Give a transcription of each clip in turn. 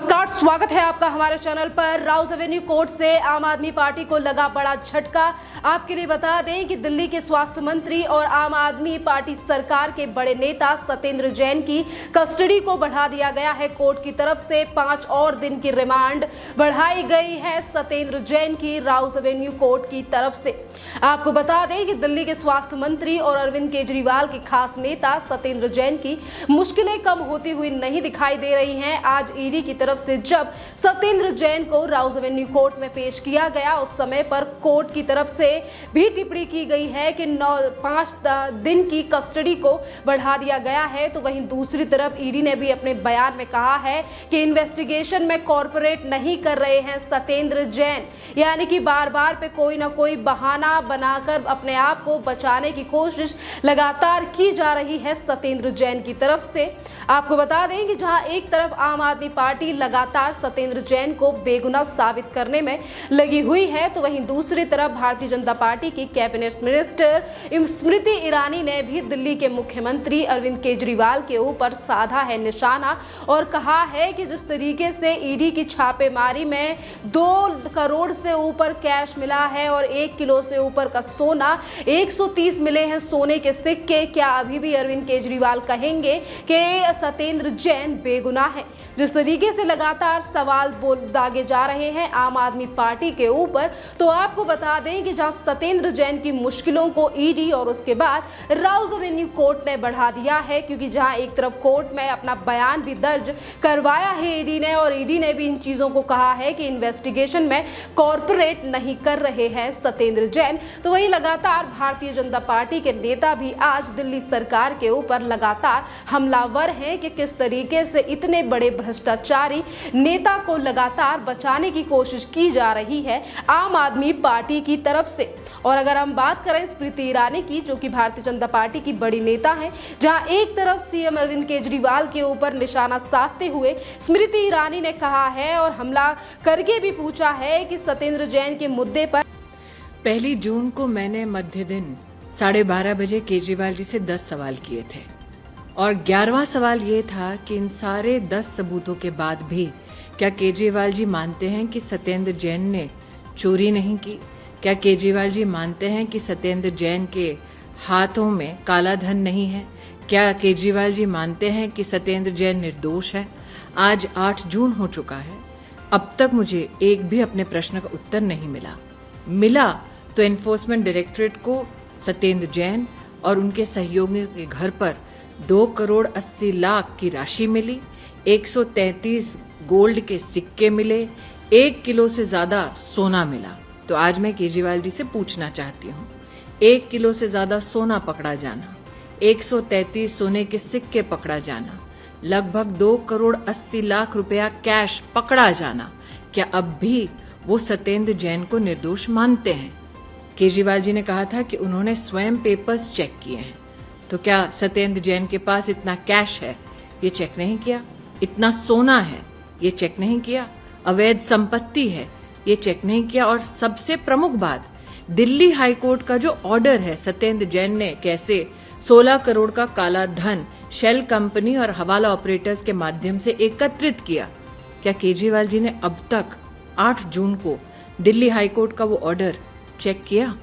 नमस्कार, स्वागत है आपका हमारे चैनल पर। राउस एवेन्यू कोर्ट से आम आदमी पार्टी को लगा बड़ा झटका। आपके लिए बता दें कि दिल्ली के स्वास्थ्य मंत्री और आम आदमी पार्टी सरकार के बड़े नेता सत्येंद्र जैन की कस्टडी को बढ़ा दिया गया है। कोर्ट की तरफ से 5 और दिन की रिमांड बढ़ाई गई है सत्येंद्र जैन की राउस एवेन्यू कोर्ट की तरफ से। आपको बता दें कि दिल्ली के स्वास्थ्य मंत्री और अरविंद केजरीवाल के खास नेता सत्येंद्र जैन की मुश्किलें कम होती हुई नहीं दिखाई दे रही हैं। आज ईडी की तरफ से जब सत्येंद्र जैन को राउस एवेन्यू कोर्ट में पेश किया गया, उस समय पर कोर्ट की तरफ से भी टिप्पणी की गई है कि 5 दिन की कस्टडी को बढ़ा दिया गया है। तो वहीं दूसरी तरफ ईडी ने भी अपने बयान में कहा है कि इन्वेस्टिगेशन में कॉर्पोरेट नहीं कर रहे हैं सत्येंद्र जैन, यानी कि बार बार पे कोई ना कोई बहाना बनाकर अपने आप को बचाने की कोशिश लगातार की जा रही है सत्येंद्र जैन की तरफ से। आपको बता दें कि जहां एक तरफ आम आदमी पार्टी लगातार सत्येंद्र जैन को बेगुनाह साबित करने में लगी हुई है, तो वहीं दूसरी तरफ भारतीय जनता पार्टी की कैबिनेट मिनिस्टर स्मृति ईरानी ने भी दिल्ली के मुख्यमंत्री अरविंद केजरीवाल के ऊपर साधा है निशाना और कहा है कि जिस तरीके से ईडी की छापेमारी में 2 करोड़ से ऊपर कैश मिला है और 1 किलो से ऊपर का सोना, 130 मिले हैं सोने के सिक्के, क्या अभी भी अरविंद केजरीवाल कहेंगे कि सत्येंद्र जैन बेगुनाह है? जिस तरीके से लगातार सवाल दागे जा रहे हैं आम आदमी पार्टी के ऊपर, तो आपको बता दें कि जहां सत्येंद्र जैन की मुश्किलों को ईडी और उसके बाद राउस एवेन्यू कोर्ट ने बढ़ा दिया है, क्योंकि जहां एक तरफ कोर्ट में अपना बयान भी दर्ज करवाया है ईडी ने, और ईडी ने भी इन चीजों को कहा है कि इन्वेस्टिगेशन में कॉर्पोरेट नहीं कर रहे हैं सत्येंद्र जैन, तो वहीं लगातार भारतीय जनता पार्टी के नेता भी आज दिल्ली सरकार के ऊपर लगातार हमलावर हैं कि किस तरीके से इतने बड़े भ्रष्टाचारी नेता को लगातार बचाने की कोशिश की जा रही है आम आदमी पार्टी की तरफ से। और अगर हम बात करें स्मृति ईरानी की, जो कि भारतीय जनता पार्टी की बड़ी नेता हैं, जहां एक तरफ सीएम अरविंद केजरीवाल के ऊपर निशाना साधते हुए स्मृति ईरानी ने कहा है और हमला करके भी पूछा है कि सत्येंद्र जैन के मुद्दे पर 1 जून को मैंने मध्य दिन 12:30 बजे केजरीवाल जी से 10 सवाल किए थे और 11वां सवाल ये था कि इन सारे 10 सबूतों के बाद भी क्या केजरीवाल जी मानते हैं कि सत्येंद्र जैन ने चोरी नहीं की? क्या केजरीवाल जी मानते हैं कि सत्येंद्र जैन के हाथों में काला धन नहीं है? क्या केजरीवाल जी मानते हैं कि सत्येंद्र जैन निर्दोष है? आज 8 जून हो चुका है, अब तक मुझे एक भी अपने प्रश्न का उत्तर नहीं मिला तो एनफोर्समेंट डायरेक्टरेट को सत्येंद्र जैन और उनके सहयोगियों के घर पर 2 करोड़ 80 लाख की राशि मिली, 133 गोल्ड के सिक्के मिले, 1 किलो से ज्यादा सोना मिला। तो आज मैं केजरीवाल जी से पूछना चाहती हूँ, 1 किलो से ज्यादा सोना पकड़ा जाना, 133 सोने के सिक्के पकड़ा जाना, लगभग 2 करोड़ 80 लाख रुपया कैश पकड़ा जाना, क्या अब भी वो सत्येंद्र जैन को निर्दोष मानते हैं? केजरीवाल जी ने कहा था कि उन्होंने स्वयं पेपर्स चेक किए हैं, तो क्या सत्येंद्र जैन के पास इतना कैश है ये चेक नहीं किया? इतना सोना है ये चेक नहीं किया? अवैध संपत्ति है ये चेक नहीं किया? और सबसे प्रमुख बात, दिल्ली हाईकोर्ट का जो ऑर्डर है, सत्येंद्र जैन ने कैसे 16 करोड़ का काला धन शेल कंपनी और हवाला ऑपरेटर्स के माध्यम से एकत्रित किया, क्या केजरीवाल जी ने अब तक 8 जून को दिल्ली हाईकोर्ट का वो ऑर्डर चेक किया?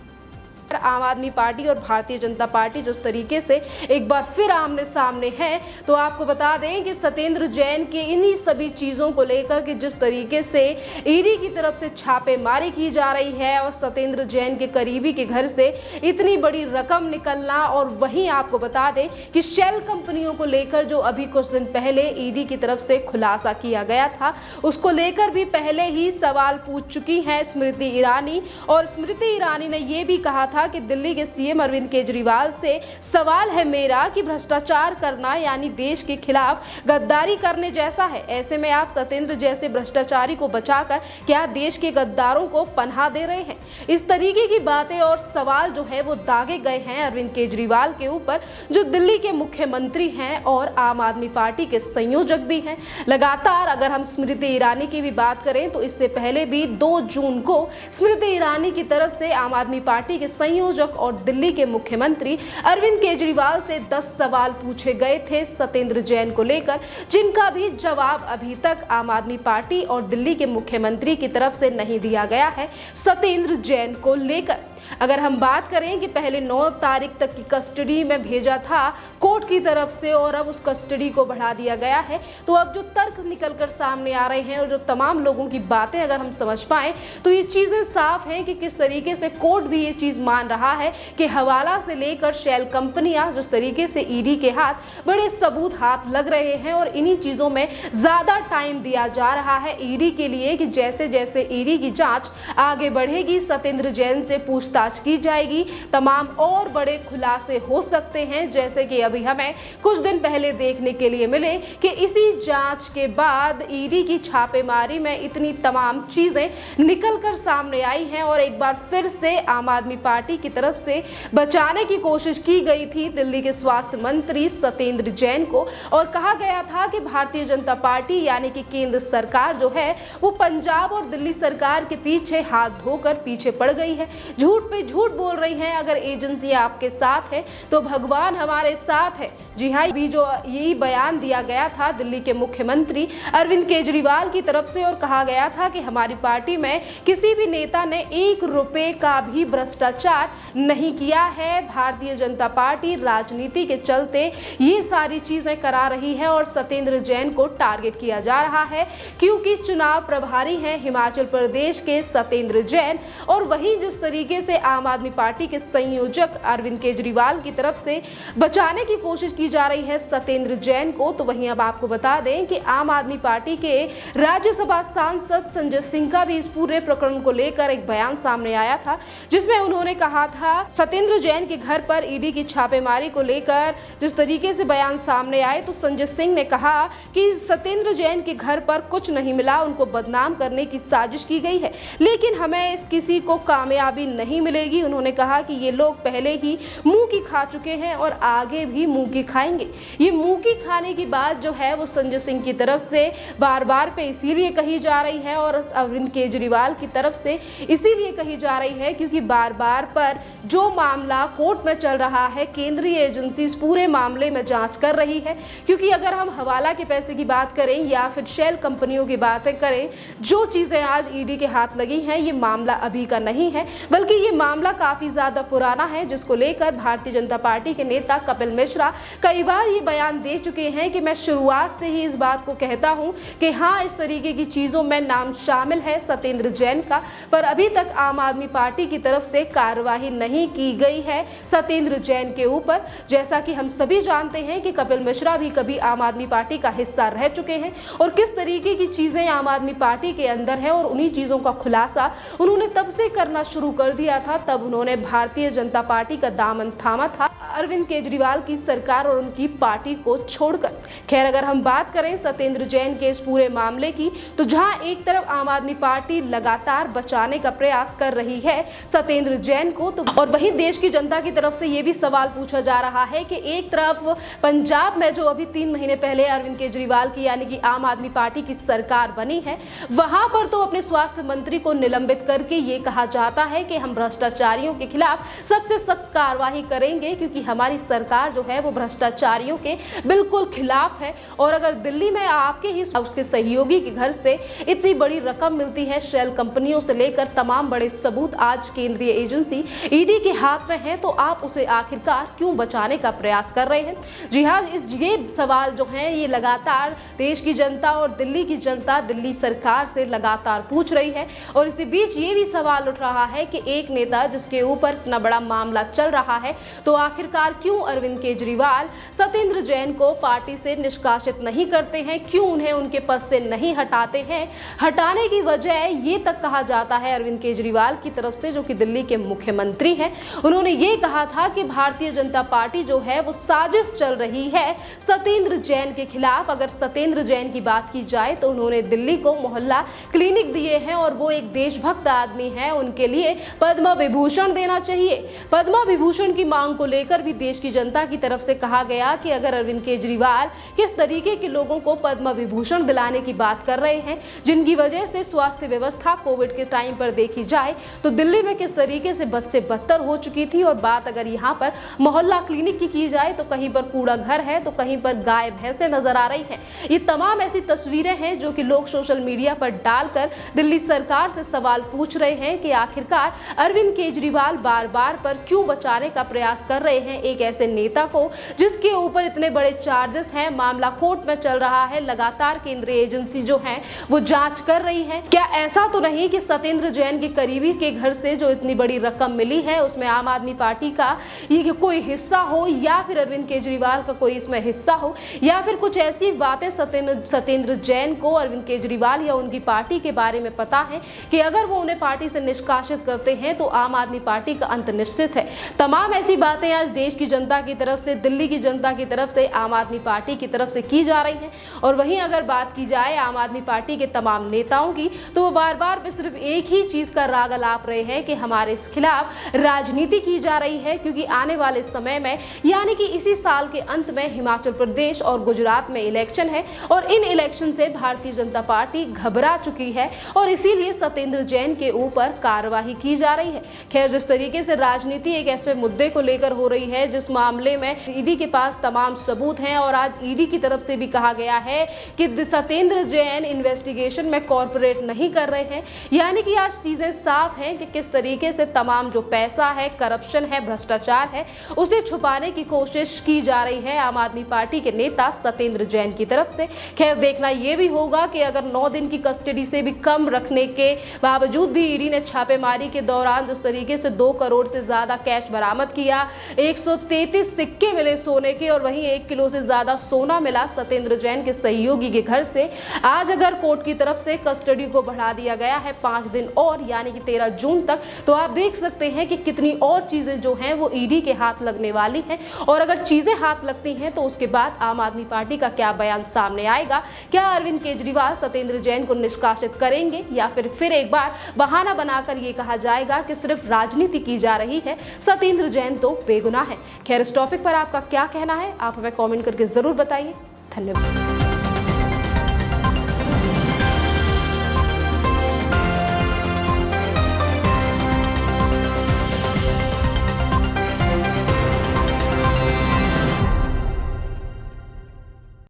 आम आदमी पार्टी और भारतीय जनता पार्टी जिस तरीके से एक बार फिर आमने सामने है, तो आपको बता दें कि सत्येंद्र जैन के इन्हीं सभी चीजों को लेकर कि जिस तरीके से ईडी की तरफ से छापेमारी की जा रही है और सत्येंद्र जैन के करीबी के घर से इतनी बड़ी रकम निकलना, और वहीं आपको बता दें कि शेल कंपनियों को लेकर जो अभी कुछ दिन पहले ईडी की तरफ से खुलासा किया गया था, उसको लेकर भी पहले ही सवाल पूछ चुकी हैं स्मृति ईरानी। और स्मृति ईरानी ने यह भी कहा था कि दिल्ली के सीएम अरविंद केजरीवाल से सवाल है मेरा कि भ्रष्टाचार करना यानी देश के खिलाफ गद्दारी करने जैसा है। ऐसे में आप सत्येंद्र जैसे भ्रष्टाचारी को बचाकर क्या देश के गद्दारों को पनाह दे रहे हैं? इस तरीके की बातें और सवाल जो है वो दागे गए हैं अरविंद केजरीवाल के ऊपर, जो दिल्ली के मुख्यमंत्री हैं और आम आदमी पार्टी के संयोजक भी हैं। लगातार अगर हम स्मृति ईरानी की भी बात करें तो इससे पहले भी 2 जून को स्मृति ईरानी की तरफ से आम आदमी पार्टी के संयोजक और दिल्ली के मुख्यमंत्री अरविंद केजरीवाल से 10 सवाल पूछे गए थे सत्येंद्र जैन को लेकर, जिनका भी जवाब अभी तक आम आदमी पार्टी और दिल्ली के मुख्यमंत्री की तरफ से नहीं दिया गया है सत्येंद्र जैन को लेकर। अगर हम बात करें कि पहले 9 तारीख तक की कस्टडी में भेजा था कोर्ट की तरफ से और अब उस कस्टडी को बढ़ा दिया गया है, तो अब जो तर्क निकलकर सामने आ रहे हैं और जो तमाम लोगों की बातें अगर हम समझ पाएं तो ये चीजें साफ हैं कि किस तरीके से कोर्ट भी ये चीज मान रहा है कि हवाला से लेकर शेल कंपनियां जिस तरीके से ईडी के हाथ बड़े सबूत हाथ लग रहे हैं और इन्हीं चीजों में ज्यादा टाइम दिया जा रहा है ईडी के लिए कि जैसे जैसे ईडी की जांच आगे बढ़ेगी, सत्येंद्र जैन से पूछताछ की जाएगी, तमाम और बड़े खुलासे हो सकते हैं। जैसे कि अभी हमें कुछ दिन पहले देखने के लिए मिले कि इसी जांच के बाद ईडी की छापेमारी में इतनी तमाम चीजें निकलकर सामने आई हैं और एक बार फिर से आम आदमी पार्टी की तरफ से बचाने की कोशिश की गई थी दिल्ली के स्वास्थ्य मंत्री सत्येंद्र जैन को और कहा गया था कि भारतीय जनता पार्टी यानी कि केंद्र सरकार जो है वो पंजाब और दिल्ली सरकार के पीछे हाथ धोकर पीछे पड़ गई है, झूठ पे झूठ बोल रही हैं। अगर एजेंसी आपके साथ है तो भगवान हमारे साथ है। जी हाँ, भी जो यही बयान दिया गया था दिल्ली के मुख्यमंत्री अरविंद केजरीवाल की तरफ से और कहा गया था कि हमारी पार्टी में किसी भी नेता ने 1 रुपए का भी भ्रष्टाचार नहीं किया है। भारतीय जनता पार्टी राजनीति के चलते ये सारी चीजें करा रही है और सत्येंद्र जैन को टारगेट किया जा रहा है क्योंकि चुनाव प्रभारी हैं हिमाचल प्रदेश के सत्येंद्र जैन और वहीं जिस तरीके से आम आदमी पार्टी के संयोजक अरविंद केजरीवाल की तरफ से बचाने की कोशिश की जा रही है सत्येंद्र जैन को, तो वहीं अब आपको बता दें कि आम आदमी पार्टी के राज्यसभा सांसद संजय सिंह का भी इस पूरे प्रकरण को लेकर एक बयान सामने आया था जिसमें उन्होंने कहा था सत्येंद्र जैन के घर पर ईडी की छापेमारी को लेकर जिस तरीके से बयान सामने आए तो संजय सिंह ने कहा कि सत्येंद्र जैन के घर पर कुछ नहीं मिला, उनको बदनाम करने की साजिश की गई है, लेकिन हमें इस किसी को कामयाबी नहीं मिलेगी। उन्होंने कहा कि ये लोग पहले ही मुंह की खा चुके हैं और आगे भी मुंह की खाएंगे। ये मुंह की खाने की बात जो है वो संजय सिंह की तरफ से बार बार पे इसीलिए कही जा रही है और अरविंद केजरीवाल की तरफ से इसीलिए कही जा रही है क्योंकि बार बार पर जो मामला कोर्ट में चल रहा है केंद्रीय एजेंसी इस पूरे मामले में जांच कर रही है। क्योंकि अगर हम हवाला के पैसे की बात करें या फिर शेल कंपनियों की बातें करें, जो चीजें आज ईडी के हाथ लगी हैं ये मामला अभी का नहीं है बल्कि ये मामला काफी ज्यादा पुराना है जिसको लेकर भारतीय जनता पार्टी के नेता कपिल मिश्रा कई बार ये बयान दे चुके हैं कि मैं शुरुआत से ही इस बात को कहता हूं कि हाँ इस तरीके की चीजों में नाम शामिल है सत्येंद्र जैन का, पर अभी तक आम आदमी पार्टी की तरफ से कार्रवाई नहीं की गई है सत्येंद्र जैन के ऊपर। जैसा कि हम सभी जानते हैं कि कपिल मिश्रा भी कभी आम आदमी पार्टी का हिस्सा रह चुके हैं और किस तरीके की चीजें आम आदमी पार्टी के अंदर है और उन्हीं चीजों का खुलासा उन्होंने तब से करना शुरू कर दिया था। तब उन्होंने भारतीय जनता पार्टी का दामन थामा था अरविंद केजरीवाल की सरकार और उनकी पार्टी को छोड़कर। खैर अगर हम बात करें सत्येंद्र जैन के इस पूरे मामले की तो जहां एक तरफ आम आदमी पार्टी लगातार बचाने का प्रयास कर रही है सत्येंद्र जैन को तो और वहीं देश की जनता की तरफ से ये भी सवाल पूछा जा रहा है कि एक तरफ पंजाब में जो अभी 3 महीने पहले अरविंद केजरीवाल की यानी कि आम आदमी पार्टी की सरकार बनी है वहां पर तो अपने स्वास्थ्य मंत्री को निलंबित करके ये कहा जाता है कि हम भ्रष्टाचारियों के खिलाफ सख्त से सख्त कार्रवाई करेंगे क्योंकि हमारी सरकार जो है वो भ्रष्टाचारियों के बिल्कुल खिलाफ है। और अगर दिल्ली में आपके ही उसके सहयोगी के घर से इतनी बड़ी रकम मिलती है शेल कंपनियों से लेकर तमाम बड़े सबूत आज केंद्रीय एजेंसी ईडी के हाथ में है तो आप उसे आखिरकार क्यों बचाने का प्रयास कर रहे हैं। जी हाँ, ये सवाल जो है ये लगातार देश की जनता और दिल्ली की जनता दिल्ली सरकार से लगातार पूछ रही है और इसी बीच ये भी सवाल उठ रहा है कि एक नेता जिसके ऊपर इतना बड़ा मामला चल रहा है तो आखिरकार क्यों अरविंद केजरीवाल सत्येंद्र जैन को पार्टी से निष्कासित नहीं करते हैं, क्यों उन्हें उनके पद से नहीं हटाते हैं। हटाने की वजह ये तक कहा जाता है अरविंद केजरीवाल की तरफ से जो कि दिल्ली के मुख्यमंत्री हैं, उन्होंने ये कहा था कि भारतीय जनता पार्टी जो है वो साजिश चल रही है सत्येंद्र जैन के खिलाफ। अगर सत्येंद्र जैन की बात की जाए तो उन्होंने दिल्ली को मोहल्ला क्लिनिक दिए हैं और वो एक देशभक्त आदमी है, उनके लिए पद्म विभूषण देना चाहिए। पद्म विभूषण की मांग को लेकर पर भी देश की जनता की तरफ से कहा गया कि अगर अरविंद केजरीवाल किस तरीके के लोगों को पद्म विभूषण दिलाने की बात कर रहे हैं, जिनकी वजह से स्वास्थ्य व्यवस्था कोविड के टाइम पर देखी जाए तो दिल्ली में किस तरीके से बद से बदतर हो चुकी थी, और बात अगर यहाँ पर मोहल्ला क्लिनिक की जाए तो कहीं पर कूड़ा घर है तो कहीं पर गाय भैंसे नजर आ रही हैं। ये तमाम ऐसी तस्वीरें हैं जो कि लोग सोशल मीडिया पर डालकर दिल्ली सरकार से सवाल पूछ रहे हैं कि आखिरकार अरविंद केजरीवाल बार बार पर क्यों बचाने का प्रयास कर रहे हैं एक ऐसे नेता को जिसके ऊपर इतने बड़े चार्जेस हैं। मामला कोर्ट में चल रहा है, लगातार केंद्रीय एजेंसी जो है वो जांच कर रही है। क्या ऐसा तो नहीं कि सत्येंद्र जैन के करीबी के घर से जो इतनी बड़ी रकम मिली है उसमें आम आदमी पार्टी का ये कोई हिस्सा हो, या फिर अरविंद केजरीवाल का कोई इसमें हिस्सा हो, या फिर कुछ ऐसी बातें सत्येंद्र जैन को अरविंद केजरीवाल या उनकी पार्टी के बारे में पता है कि अगर वो उन्हें पार्टी से निष्कासित करते हैं तो आम आदमी पार्टी का अंत निश्चित है। तमाम ऐसी बातें आज देश की जनता की तरफ से, दिल्ली की जनता की तरफ से आम आदमी पार्टी की तरफ से की जा रही है। और वहीं अगर बात की जाए आम आदमी पार्टी के तमाम नेताओं की तो वो बार बार सिर्फ एक ही चीज का राग अलाप रहे हैं कि हमारे खिलाफ राजनीति की जा रही है, क्योंकि आने वाले समय में यानी कि इसी साल के अंत में हिमाचल प्रदेश और गुजरात में इलेक्शन है और इन इलेक्शन से भारतीय जनता पार्टी घबरा चुकी है और इसीलिए सत्येंद्र जैन के ऊपर कार्रवाई की जा रही है। खैर, जिस तरीके से राजनीति एक ऐसे मुद्दे को लेकर हो रही है जिस मामले में ईडी के पास तमाम सबूत हैं और आज ईडी की तरफ से भी कहा गया है कि सत्येंद्र जैन इन्वेस्टिगेशन में कॉर्पोरेट नहीं कर रहे हैं, यानी कि आज चीजें साफ हैं कि किस तरीके से तमाम जो पैसा है, करप्शन है, भ्रष्टाचार है, उसे छुपाने की कोशिश की जा रही है आम आदमी पार्टी के नेता सत्येंद्र जैन की तरफ से। खैर, देखना यह भी होगा कि अगर 9 दिन की कस्टडी से भी कम रखने के बावजूद भी ईडी ने छापेमारी के दौरान जिस तरीके से 2 करोड़ से ज्यादा कैश बरामद किया, 133 सिक्के मिले सोने के और वहीं 1 किलो से ज्यादा सोना मिला सत्येंद्र जैन के सहयोगी के घर से। आज अगर कोर्ट की तरफ से कस्टडी को बढ़ा दिया गया है 5 दिन और, यानी कि 13 जून तक, तो आप देख सकते हैं कि कितनी और चीजें जो हैं वो ईडी के हाथ लगने वाली हैं। और अगर चीजें हाथ लगती हैं तो उसके बाद आम आदमी पार्टी का क्या बयान सामने आएगा। क्या अरविंद केजरीवाल सत्येंद्र जैन को निष्कासित करेंगे या फिर एक बार बहाना बनाकर ये कहा जाएगा कि सिर्फ राजनीति की जा रही है, सत्येंद्र जैन तो बेगुनाह है। खैर, इस टॉपिक पर आपका क्या कहना है आप हमें कमेंट करके जरूर बताइए। धन्यवाद।